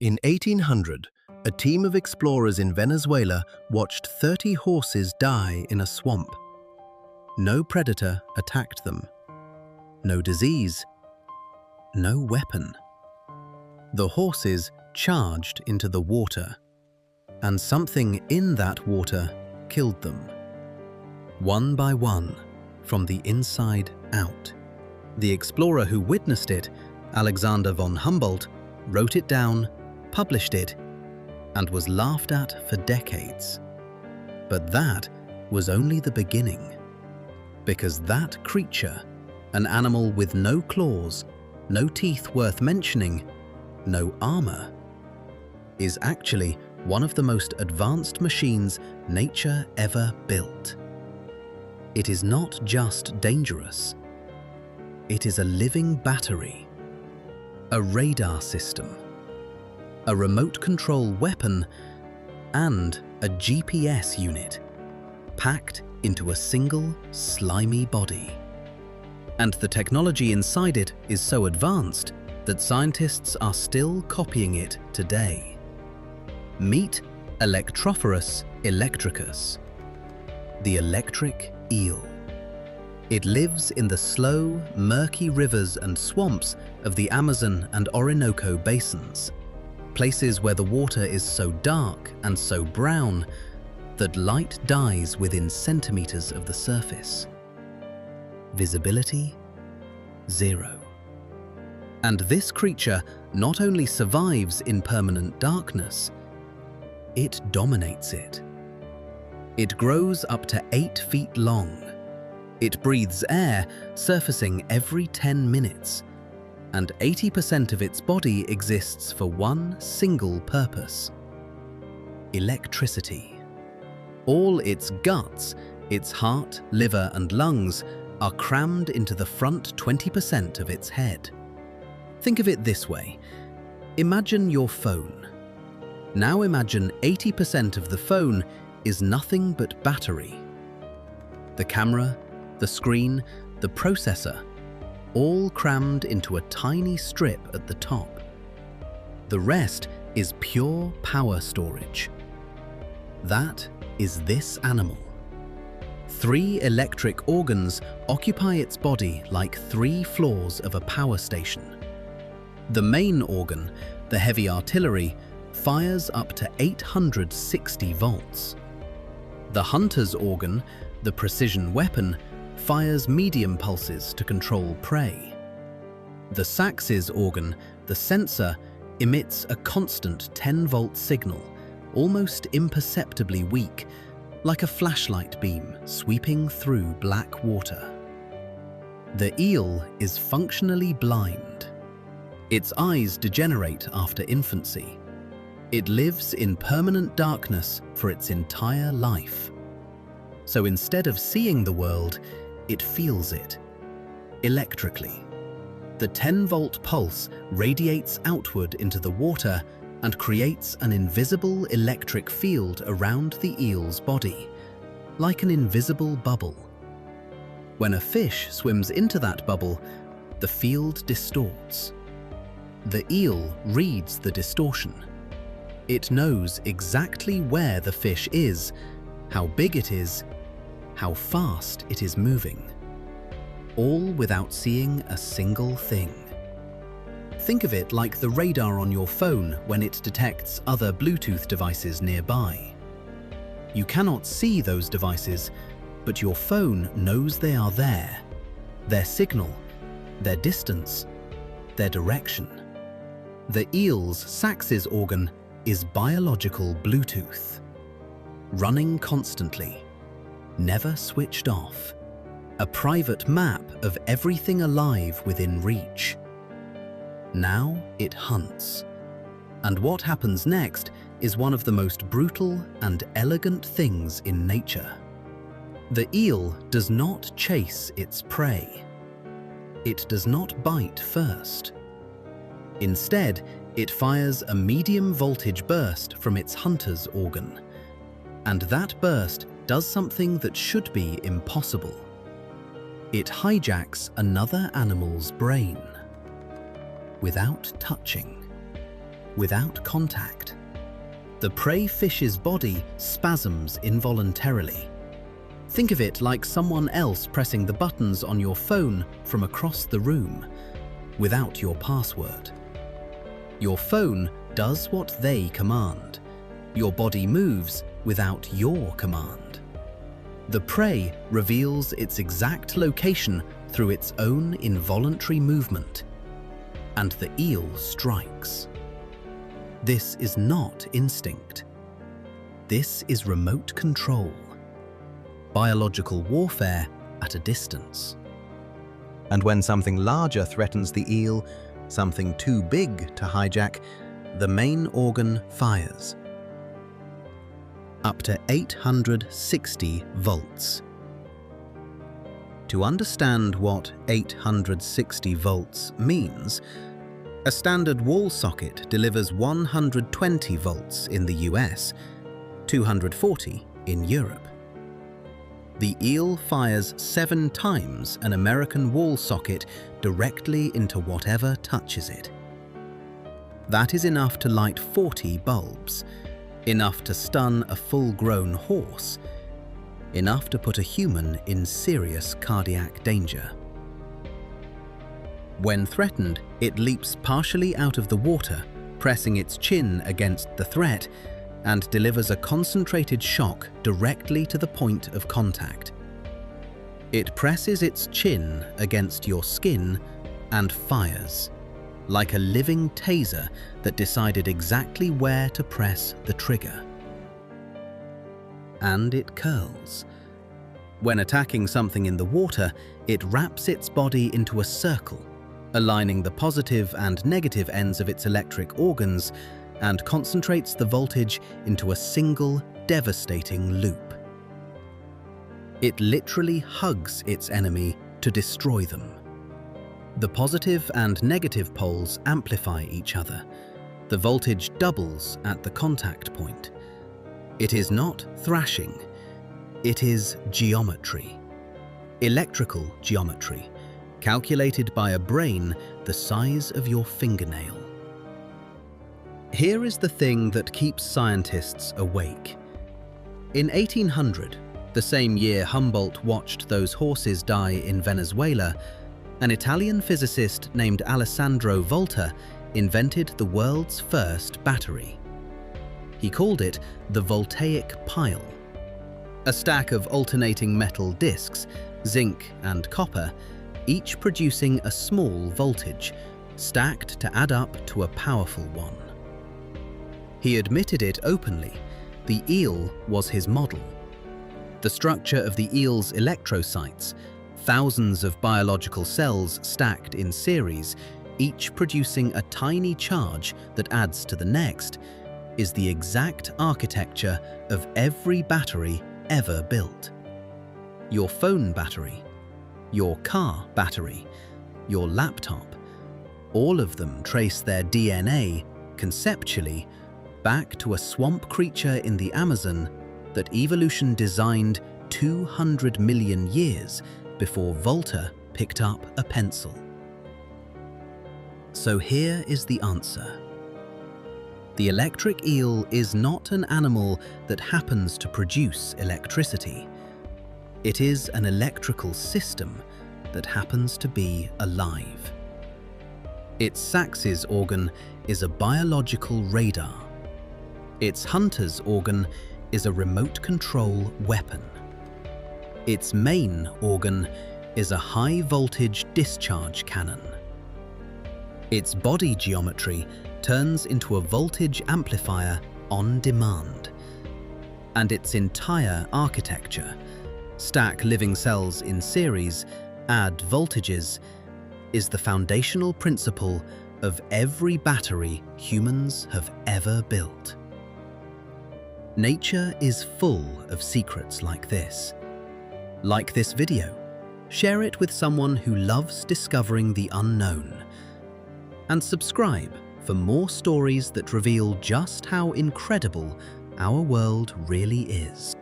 In 1800, a team of explorers in Venezuela watched 30 horses die in a swamp. No predator attacked them. No disease. No weapon. The horses charged into the water, and something in that water killed them. One by one, from the inside out. The explorer who witnessed it, Alexander von Humboldt, wrote it down, published it, and was laughed at for decades. But that was only the beginning. Because that creature, an animal with no claws, no teeth worth mentioning, no armor, is actually one of the most advanced machines nature ever built. It is not just dangerous. It is a living battery, a radar system, a remote control weapon, and a GPS unit, packed into a single slimy body. And the technology inside it is so advanced that scientists are still copying it today. Meet Electrophorus electricus, the electric eel. It lives in the slow, murky rivers and swamps of the Amazon and Orinoco basins, places where the water is so dark and so brown that light dies within centimeters of the surface. Visibility, zero. And this creature not only survives in permanent darkness, it dominates it. It grows up to 8 feet long. It breathes air, surfacing every 10 minutes, and 80% of its body exists for one single purpose: electricity. All its guts, its heart, liver, and lungs are crammed into the front 20% of its head. Think of it this way. Imagine your phone. Now imagine 80% of the phone is nothing but battery. The camera, the screen, the processor, all crammed into a tiny strip at the top. The rest is pure power storage. That is this animal. 3 electric organs occupy its body like 3 floors of a power station. The main organ, the heavy artillery, fires up to 860 volts. The hunter's organ, the precision weapon, fires medium pulses to control prey. The sax's organ, the sensor, emits a constant 10-volt signal, almost imperceptibly weak, like a flashlight beam sweeping through black water. The eel is functionally blind. Its eyes degenerate after infancy. It lives in permanent darkness for its entire life. So instead of seeing the world, it feels it, electrically. The 10-volt pulse radiates outward into the water and creates an invisible electric field around the eel's body, like an invisible bubble. When a fish swims into that bubble, the field distorts. The eel reads the distortion. It knows exactly where the fish is, how big it is, how fast it is moving, all without seeing a single thing. Think of it like the radar on your phone when it detects other Bluetooth devices nearby. You cannot see those devices, but your phone knows they are there, their signal, their distance, their direction. The eel's sax's organ is biological Bluetooth, running constantly, never switched off, a private map of everything alive within reach. Now it hunts, and what happens next is one of the most brutal and elegant things in nature. The eel does not chase its prey. It does not bite first. Instead, it fires a medium voltage burst from its hunter's organ, and that burst does something that should be impossible. It hijacks another animal's brain. Without touching, without contact. The prey fish's body spasms involuntarily. Think of it like someone else pressing the buttons on your phone from across the room, without your password. Your phone does what they command. Your body moves without your command. The prey reveals its exact location through its own involuntary movement, and the eel strikes. This is not instinct. This is remote control. Biological warfare at a distance. And when something larger threatens the eel, something too big to hijack, the main organ fires. Up to 860 volts. To understand what 860 volts means, a standard wall socket delivers 120 volts in the US, 240 in Europe. The eel fires 7 times an American wall socket directly into whatever touches it. That is enough to light 40 bulbs, enough to stun a full-grown horse, enough to put a human in serious cardiac danger. When threatened, it leaps partially out of the water, pressing its chin against the threat, and delivers a concentrated shock directly to the point of contact. It presses its chin against your skin and fires, like a living taser that decided exactly where to press the trigger. And it curls. When attacking something in the water, it wraps its body into a circle, aligning the positive and negative ends of its electric organs, and concentrates the voltage into a single, devastating loop. It literally hugs its enemy to destroy them. The positive and negative poles amplify each other. The voltage doubles at the contact point. It is not thrashing. It is geometry. Electrical geometry, calculated by a brain the size of your fingernail. Here is the thing that keeps scientists awake. In 1800, the same year Humboldt watched those horses die in Venezuela, an Italian physicist named Alessandro Volta invented the world's first battery. He called it the voltaic pile. A stack of alternating metal discs, zinc and copper, each producing a small voltage, stacked to add up to a powerful one. He admitted it openly. The eel was his model. The structure of the eel's electrocytes, thousands of biological cells stacked in series, each producing a tiny charge that adds to the next, is the exact architecture of every battery ever built. Your phone battery, your car battery, your laptop, all of them trace their DNA, conceptually, back to a swamp creature in the Amazon that evolution designed 200 million years before Volta picked up a pencil. So here is the answer. The electric eel is not an animal that happens to produce electricity. It is an electrical system that happens to be alive. Its Sax's organ is a biological radar. Its hunter's organ is a remote control weapon. Its main organ is a high-voltage discharge cannon. Its body geometry turns into a voltage amplifier on demand. And its entire architecture, stack living cells in series, add voltages, is the foundational principle of every battery humans have ever built. Nature is full of secrets like this. Like this video, share it with someone who loves discovering the unknown. And subscribe for more stories that reveal just how incredible our world really is.